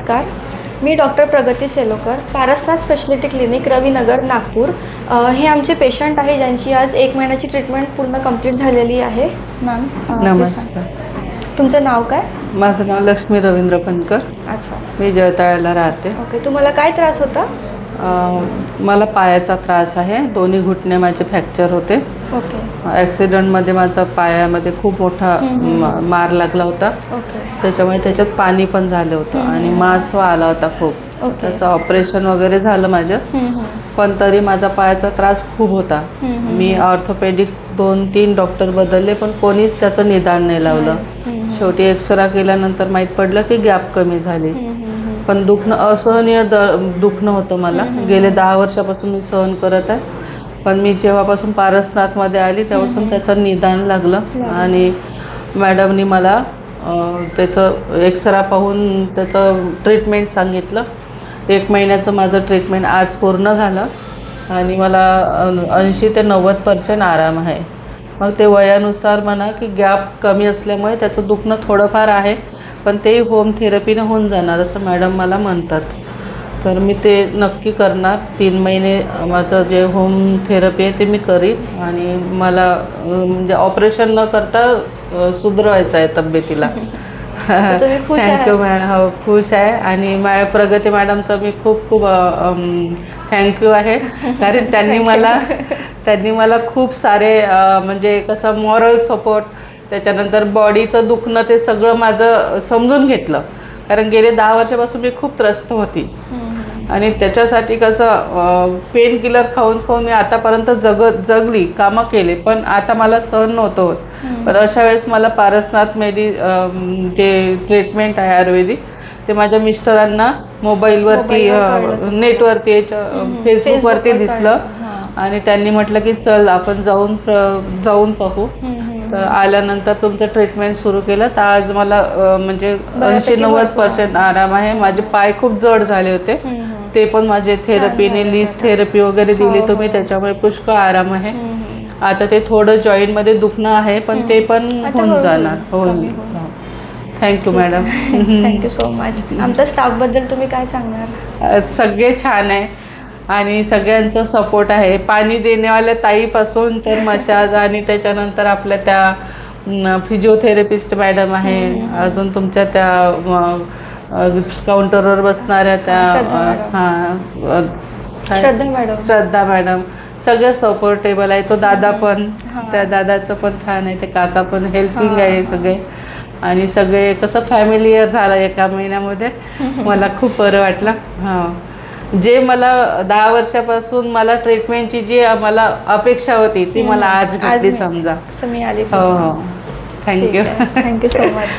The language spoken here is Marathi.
नमस्कार. मी डॉक्टर प्रगती सेलोकर, पारसनाथ स्पेशालिटी क्लिनिक, रविनगर, नागपूर. हे आमचे पेशंट आहे ज्यांची आज 1 महिन्याची ट्रीटमेंट पूर्ण कंप्लीट झालेली आहे. मॅम नमस्कार. तुमचं नाव काय? माझं नाव लक्ष्मी रवींद्र पनकर. अच्छा, मी जळताळ्याला राहते. ओके. तुम्हाला काय त्रास होता? मला पायाचा त्रास आहे. दोन्ही घुटणे माझे फ्रॅक्चर होते. ओके ॲक्सिडेंटमध्ये माझा पायामध्ये खूप मोठा मार लागला होता. ओके त्याच्यामुळे त्याच्यात पाणी पण झालं होतं आणि मास आला होता खूप. ओके. त्याचं ऑपरेशन वगैरे झालं माझं, पण तरी माझा पायाचा त्रास खूप होता. मी ऑर्थोपेडिक 2-3 डॉक्टर बदलले, पण कोणीच त्याचं निदान नाही लावलं. शेवटी एक्सरा केल्यानंतर माहीत पडलं की गॅप कमी झाली. पण दुखणं असहनीय दुखणं होतं मला. गेले 10 वर्षापासून मी सहन करत आहे, पण मी जेव्हापासून पारसनाथमध्ये आली तेव्हापासून त्याचं निदान लागलं. आणि मॅडमनी मला त्याचं एक्सरा पाहून त्याचं ट्रीटमेंट सांगितलं. 1 महिन्याचं माझं ट्रीटमेंट आज पूर्ण झालं आणि मला 80 ते 90% आराम आहे. मग ते वयानुसार म्हणा की गॅप कमी असल्यामुळे त्याचं दुखणं थोडंफार आहे, पण ते होम थेरपीनं होऊन जाणार असं मॅडम मला म्हणतात. तर मी ते नक्की करणार. 3 महिने माझं जे होम थेरपी आहे ते मी करीन आणि मला म्हणजे ऑपरेशन न करता सुधारायचं आहे तब्येतीला. Thank you madam. हो, खुश आहे. आणि प्रगती मॅडमचं मी खूप खूप थँक्यू आहे, कारण त्यांनी मला खूप सारे म्हणजे कसं मॉरल सपोर्ट, त्याच्यानंतर बॉडीचं दुखणं ते सगळं माझं समजून घेतलं. कारण गेले 10 वर्षापासून मी खूप त्रस्त होती आणि त्याच्यासाठी कसं पेन किलर खाऊन खाऊन मी आतापर्यंत जगली, कामं केले, पण आता मला सहन नव्हतं होत. पण अशा वेळेस मला पारसनाथ जे ट्रीटमेंट आहे आयुर्वेदिक, ते माझ्या मिस्टरांना मोबाईलवरती नेटवरती फेसबुकवरती दिसलं आणि त्यांनी म्हटलं की चल आपण जाऊन पाहू. तर आल्यानंतर तुमचं ट्रीटमेंट सुरू केलं तर आज मला म्हणजे 80-90% आराम आहे. माझे पाय खूप जड झाले होते, ते पण माझे थेरपीने लीज थेरपी वगैरे दिली तुम्ही, त्याच्यामुळे पुष्कळ आराम आहे. आता ते थोडं जॉईंटमध्ये दुखणं आहे, पण ते पण होऊन जाणार. हो, thank you madam. Thank you so much. आमच्या स्टाफबद्दल तुम्ही काय सांगणार? सगळे छान आहे आणि सगळ्यांचा सपोर्ट आहे. पाणी देण्यावाल्या ताईपासून तर मसाज आणि त्याच्यानंतर आपल्या त्या फिजिओथेरपिस्ट मॅडम आहे, अजून तुमच्या त्या काउंटरवर बसणाऱ्या त्या श्रद्धा मॅडम, सगळं सपोर्टेबल आहे. तो दादा पण, त्या दादाचं पण छान आहे, ते काका पण हेल्पिंग आहे सगळे. आणि सगळे कसं फॅमिलीयर झालं 1 महिन्यामध्ये. मला खूप बरं वाटलं. हां, जे मला 10 वर्षापासून मला ट्रीटमेंटची जी मला अपेक्षा होती ती मला आज भेटली समजा. मिळाली. हो हो, थँक्यू. Thank you so much.